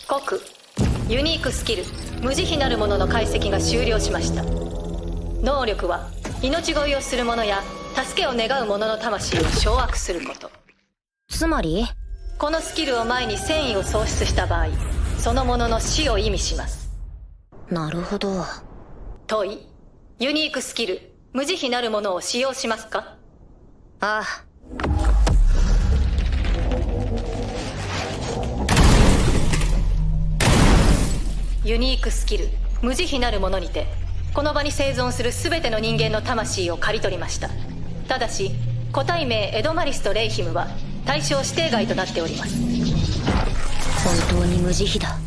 告ユニークスキル無慈悲なる者の解析が終了しました。能力は命乞いをする者や助けを願う者の魂を掌握すること。つまりこのスキルを前に戦意を喪失した場合、その者の死を意味します。なるほど。問い、ユニークスキル無慈悲なる者を使用しますか？ああ。ユニークスキル無慈悲なる者にてこの場に生存する全ての人間の魂を刈り取りました。ただし個体名エドマリスとレイヒムは対象指定外となっております。本当に無慈悲だ。